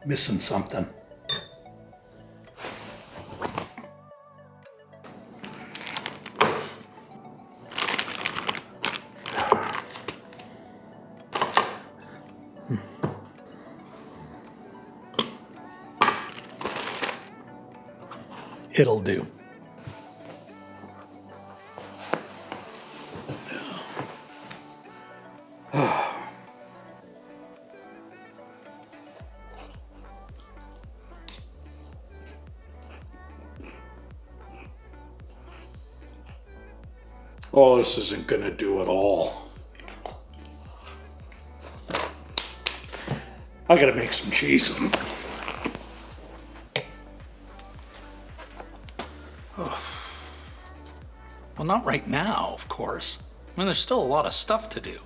missing something. It'll do. Oh, this isn't gonna do it all. I gotta make some cheese. Well, not right now, of course. I mean, there's still a lot of stuff to do,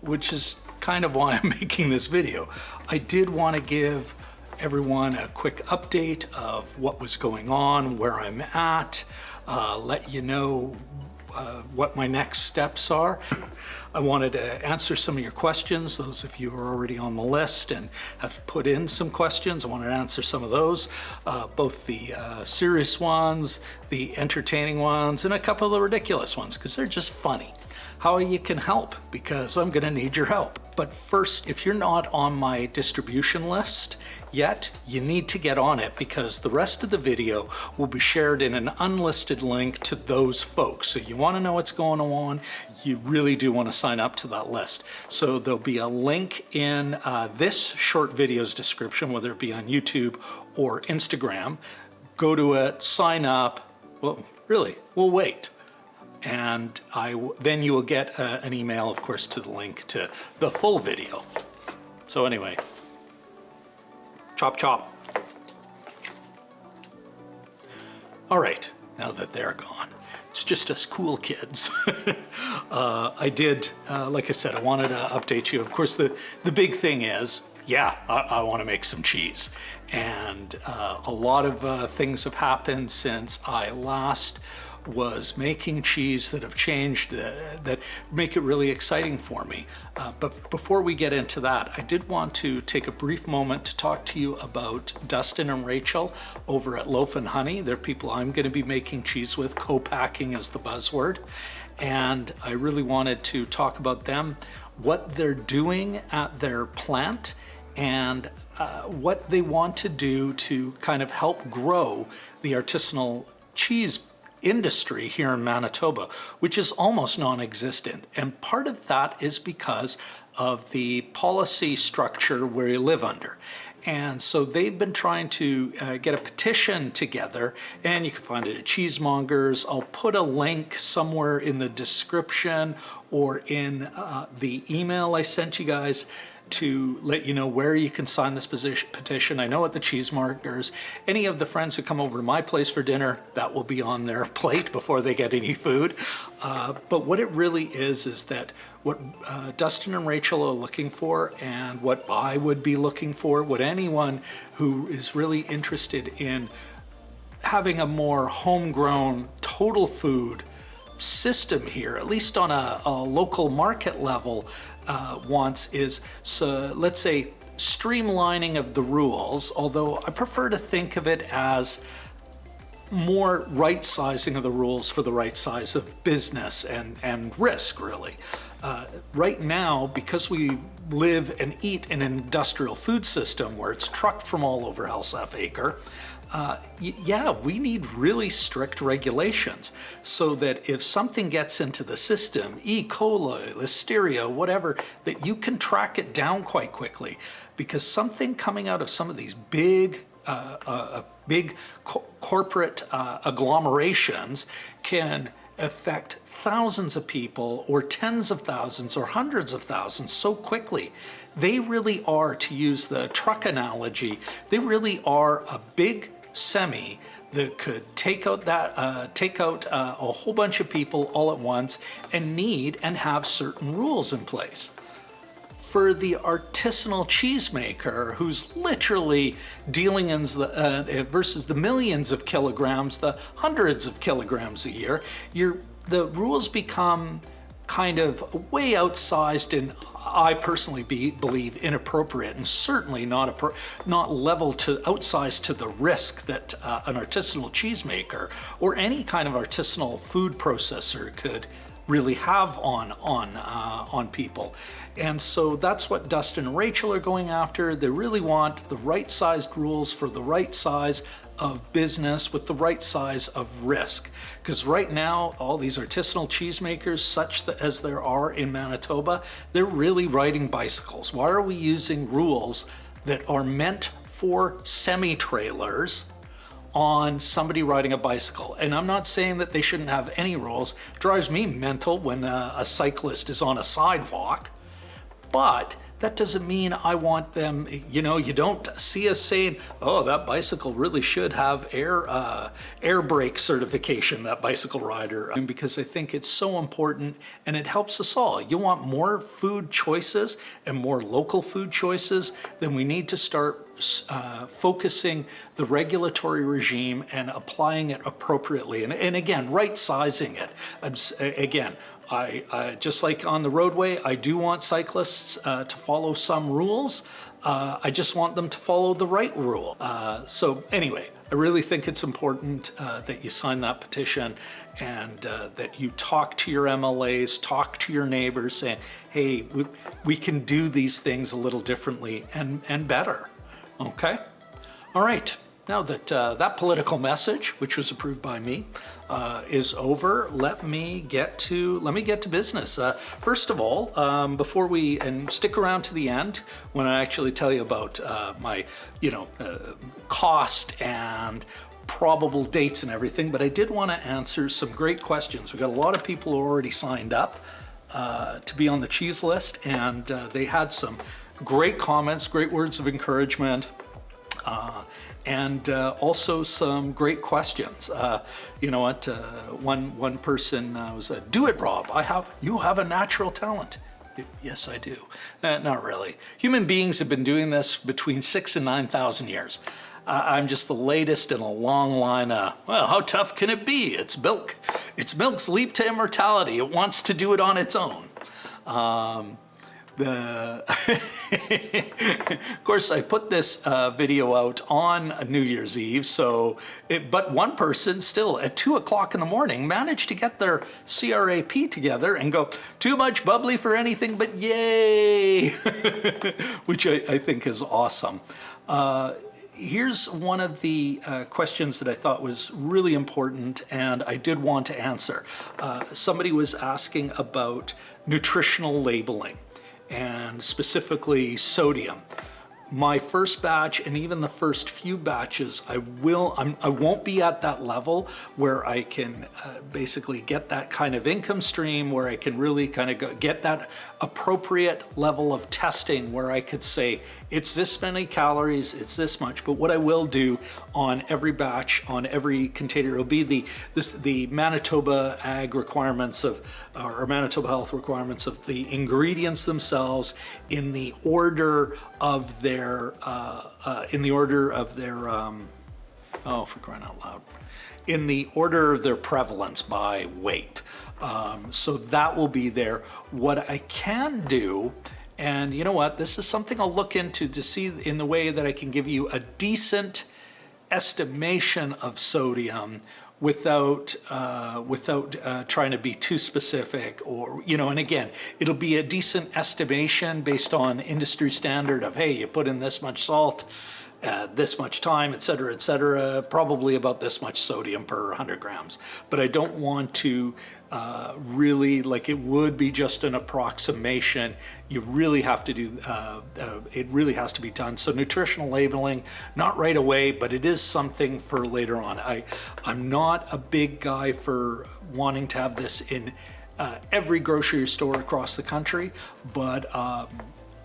which is kind of why I'm making this video. I did want to give everyone a quick update of what was going on, where I'm at, let you know what my next steps are. I wanted to answer some of your questions. Those of you who are already on the list and have put in some questions, I wanted to answer some of those, both the serious ones, the entertaining ones, and a couple of the ridiculous ones, because they're just funny. How you can help, because I'm gonna need your help. But first, if you're not on my distribution list yet, you need to get on it, because the rest of the video will be shared in an unlisted link to those folks. So you wanna know what's going on, you really do wanna sign up to that list. So there'll be a link in this short video's description, whether it be on YouTube or Instagram. Go to it, sign up. Well, really, we'll wait. And then you will get an email, of course, to the link to the full video. So anyway, chop chop. All right, now that they're gone, it's just us cool kids. I did, like I said, I wanted to update you. Of course, the big thing is, yeah, I want to make some cheese. And a lot of things have happened since I last was making cheese that have changed, that make it really exciting for me. But before we get into that, I did want to take a brief moment to talk to you about Dustin and Rachel over at Loaf and Honey. They're people I'm going to be making cheese with. Co-packing is the buzzword. And I really wanted to talk about them, what they're doing at their plant, and what they want to do to kind of help grow the artisanal cheese industry here in Manitoba, which is almost non-existent. And part of that is because of the policy structure we live under. And so they've been trying to get a petition together, and you can find it at Cheesemongers. I'll put a link somewhere in the description or in the email I sent you guys to let you know where you can sign this petition. I know at the Cheesemongers, any of the friends who come over to my place for dinner, that will be on their plate before they get any food. But what it really is that what Dustin and Rachel are looking for, and what I would be looking for, what anyone who is really interested in having a more homegrown, total food system here, at least on a local market level, wants is, so let's say, streamlining of the rules, although I prefer to think of it as more right sizing of the rules for the right size of business and risk, really. Right now, because we live and eat in an industrial food system where it's trucked from all over Helseth Acre, yeah, we need really strict regulations so that if something gets into the system, E. coli, listeria, whatever, that you can track it down quite quickly, because something coming out of some of these big corporate agglomerations can affect thousands of people or tens of thousands or hundreds of thousands so quickly. They really are, to use the truck analogy, they really are a big semi that could take out a whole bunch of people all at once and need and have certain rules in place. For the artisanal cheesemaker who's literally dealing in versus the millions of kilograms, the hundreds of kilograms a year, the rules become kind of way outsized and I personally believe inappropriate, and certainly not level to outsized to the risk that an artisanal cheesemaker or any kind of artisanal food processor could really have on people. And so that's what Dustin and Rachel are going after. They really want the right sized rules for the right size of business with the right size of risk. Because right now, all these artisanal cheesemakers, such as there are in Manitoba, they're really riding bicycles. Why are we using rules that are meant for semi-trailers on somebody riding a bicycle? And I'm not saying that they shouldn't have any rules. It drives me mental when a cyclist is on a sidewalk, but that doesn't mean I want them, you don't see us saying, oh, that bicycle really should have air brake certification, that bicycle rider, because I think it's so important and it helps us all. You want more food choices and more local food choices, then we need to start focusing the regulatory regime and applying it appropriately. And again, right sizing it. Again, I just like on the roadway, I do want cyclists to follow some rules. I just want them to follow the right rule. So anyway, I really think it's important that you sign that petition and that you talk to your MLAs, talk to your neighbors, saying, hey, we can do these things a little differently and better. Okay? All right. Now that that political message, which was approved by me, is over, let me get to business. First of all, before and stick around to the end when I actually tell you about my, cost and probable dates and everything. But I did want to answer some great questions. We've got a lot of people who already signed up to be on the cheese list, and they had some great comments, great words of encouragement. And also some great questions. You know what? One person was, "Do it, Rob. You have a natural talent." Yes, I do. Not really. Human beings have been doing this between 6,000 and 9,000 years. I'm just the latest in a long line of, well, how tough can it be? It's milk. It's milk's leap to immortality. It wants to do it on its own. Of course, I put this video out on New Year's Eve, but one person still at 2 o'clock in the morning managed to get their CRAP together and go, too much bubbly for anything but yay, which I think is awesome. Here's one of the questions that I thought was really important and I did want to answer. Somebody was asking about nutritional labeling, and specifically sodium. My first batch and even the first few batches, I won't be at that level where I can basically get that kind of income stream, where I can really kind of get that appropriate level of testing where I could say, it's this many calories, it's this much. But what I will do on every batch, on every container, will be the Manitoba Ag requirements or Manitoba Health requirements of the ingredients themselves in the order of their, oh, for crying out loud, in the order of their prevalence by weight. So that will be there. What I can do, and you know what, this is something I'll look into to see in the way that I can give you a decent estimation of sodium without trying to be too specific, or, and again, it'll be a decent estimation based on industry standard of, hey, you put in this much salt, this much time, et cetera, probably about this much sodium per 100 grams. But I don't want to really, like, it would be just an approximation. You really have to do, it really has to be done. So nutritional labeling, not right away, but it is something for later on. I'm not a big guy for wanting to have this in every grocery store across the country, but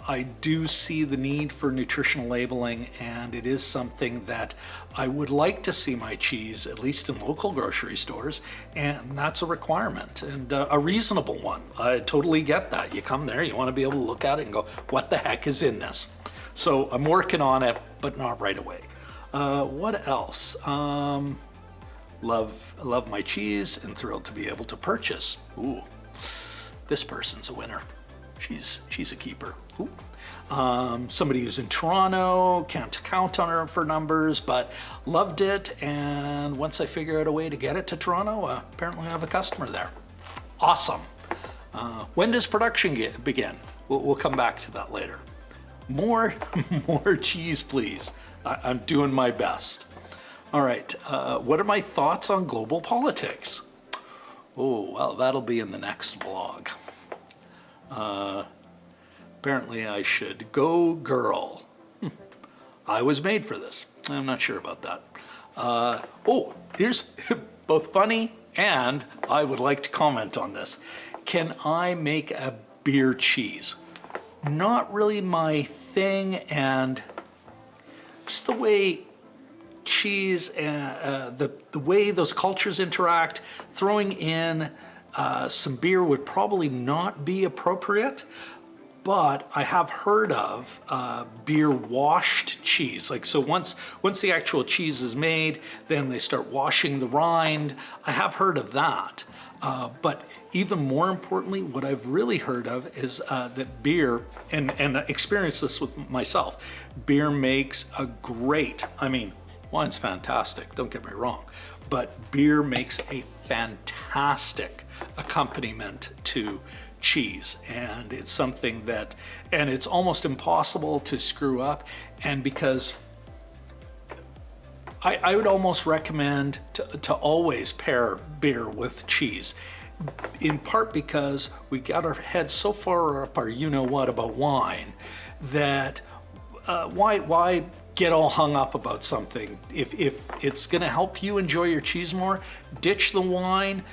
I do see the need for nutritional labeling, and it is something that I would like to see my cheese, at least in local grocery stores, and that's a requirement, and a reasonable one. I totally get that. You come there, you want to be able to look at it and go, what the heck is in this? So I'm working on it, but not right away. What else? Love my cheese and thrilled to be able to purchase. Ooh, this person's a winner. she's a keeper. Ooh. Somebody who's in Toronto, can't count on her for numbers, but loved it. And once I figure out a way to get it to Toronto, apparently I have a customer there. Awesome. When does production begin? We'll come back to that later. More cheese, please. I'm doing my best. All right, what are my thoughts on global politics? Oh, well, that'll be in the next vlog. Apparently I should go girl. I was made for this. I'm not sure about that. Oh, here's both funny and I would like to comment on this. Can I make a beer cheese? Not really my thing, and just the way cheese and the way those cultures interact, throwing in some beer would probably not be appropriate. But I have heard of beer washed cheese. Like, so once the actual cheese is made, then they start washing the rind. I have heard of that. But even more importantly, what I've really heard of is that beer, and I experienced this with myself, beer makes a great, I mean, wine's fantastic, don't get me wrong, but beer makes a fantastic accompaniment to cheese, and it's something that, and it's almost impossible to screw up. And because I would almost recommend to always pair beer with cheese, in part because we got our heads so far up our you-know-what about wine that why get all hung up about something? If it's gonna help you enjoy your cheese more, ditch the wine,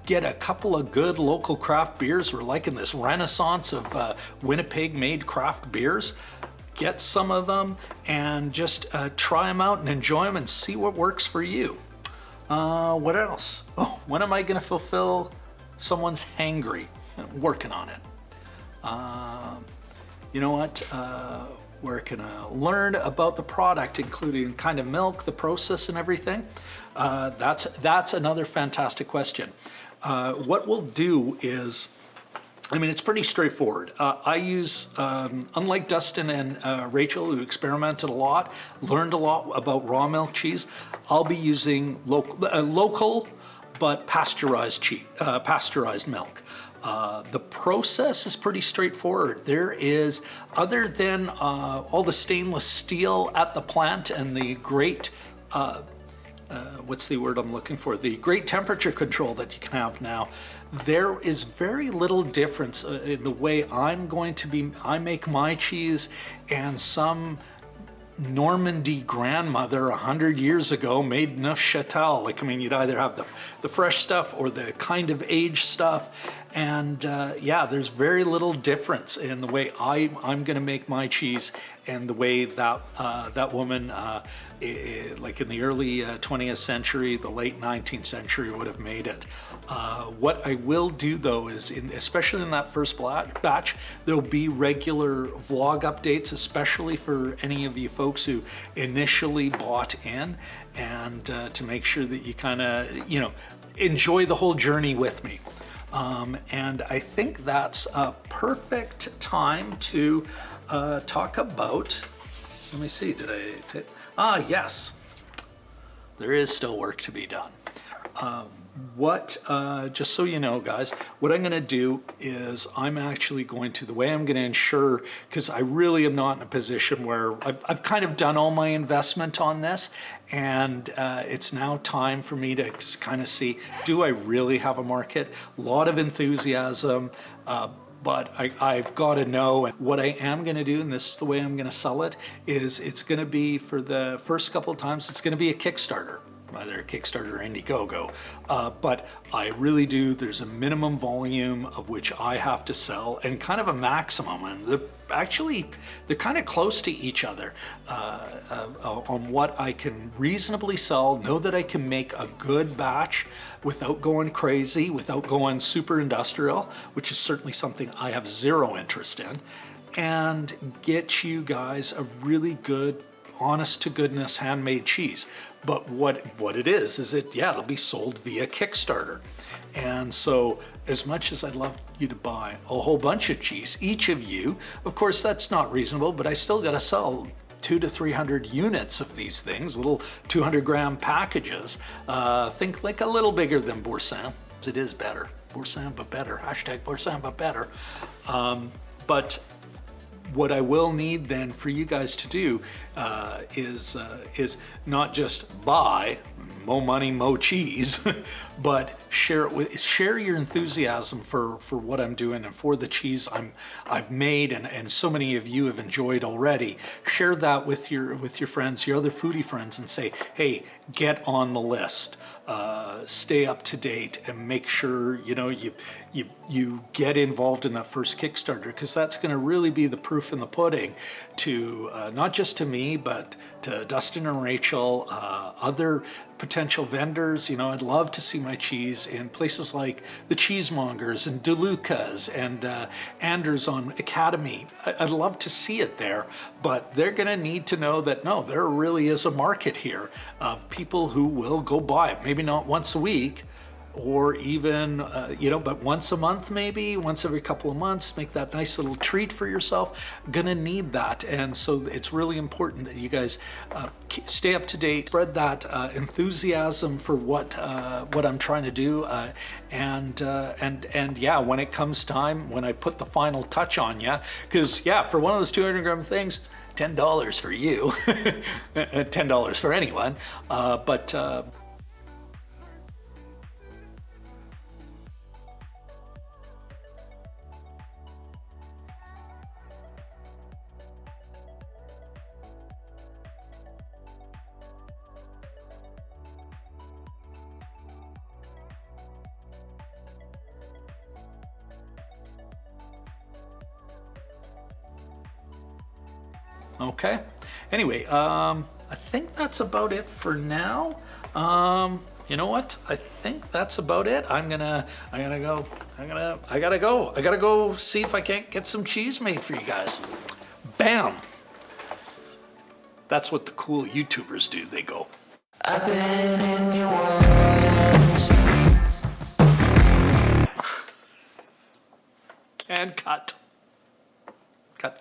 get a couple of good local craft beers. We're liking this renaissance of Winnipeg-made craft beers. Get some of them and just try them out and enjoy them and see what works for you. What else? Oh, when am I gonna fulfill someone's hangry? I'm working on it. You know what? Where can I learn about the product, including kind of milk, the process and everything? That's another fantastic question. What we'll do is, I mean, it's pretty straightforward. I use, unlike Dustin and Rachel, who experimented a lot, learned a lot about raw milk cheese, I'll be using local but pasteurized milk. The process is pretty straightforward. There is, other than all the stainless steel at the plant and the great what's the word I'm looking for? The great temperature control that you can have now. There is very little difference in the way I make my cheese and some Normandy grandmother 100 years ago made Neufchâtel. Like, I mean, you'd either have the fresh stuff or the kind of aged stuff. And yeah, there's very little difference in the way I'm gonna make my cheese and the way that woman, like in the early 20th century, the late 19th century would have made it. What I will do though is, especially in that first batch, there'll be regular vlog updates, especially for any of you folks who initially bought in, and to make sure that you kind of, enjoy the whole journey with me. And I think that's a perfect time to talk about, let me see, yes, there is still work to be done. Just so you know, guys, what I'm gonna do is I'm actually going to, the way I'm gonna ensure, because I really am not in a position where I've kind of done all my investment on this, and it's now time for me to just kind of see, do I really have a market? A lot of enthusiasm, but I've got to know. And what I am going to do, and this is the way I'm going to sell it, is it's going to be, for the first couple of times, it's going to be a Kickstarter, either a Kickstarter or Indiegogo. But I really do, there's a minimum volume of which I have to sell and kind of a maximum. And they're kind of close to each other on what I can reasonably sell, know that I can make a good batch without going crazy, without going super industrial, which is certainly something I have zero interest in, and get you guys a really good, honest to goodness handmade cheese. But what it is it'll be sold via Kickstarter. And so as much as I'd love you to buy a whole bunch of cheese, each of you, of course that's not reasonable, but I still got to sell 200 to 300 units of these things, little 200-gram packages. Think like a little bigger than Boursin. It is better. Boursin but better. Hashtag Boursin but better. But what I will need then for you guys to do is not just buy mo money, mo cheese, but share your enthusiasm for what I'm doing and for the cheese I've made and so many of you have enjoyed already. Share that with your friends, your other foodie friends, and say, hey, get on the list. Stay up to date and make sure you get involved in that first Kickstarter, because that's going to really be the proof in the pudding to not just to me but to Dustin and Rachel, other potential vendors. I'd love to see my cheese in places like the Cheesemongers and DeLuca's and Anders on Academy. I'd love to see it there, but they're going to need to know that no, there really is a market here of people who will go buy it. Maybe not once a week, or even, but once a month, maybe once every couple of months. Make that nice little treat for yourself. Gonna need that. And so it's really important that you guys stay up to date, spread that enthusiasm for what I'm trying to do. And yeah, when it comes time, when I put the final touch on you, because yeah, for one of those 200-gram things, $10 for you, $10 for anyone, but okay. Anyway, I think that's about it for now. You know what? I think that's about it. I gotta go see if I can't get some cheese made for you guys. Bam! That's what the cool YouTubers do. They go, I've been in your waters. And cut. Cut.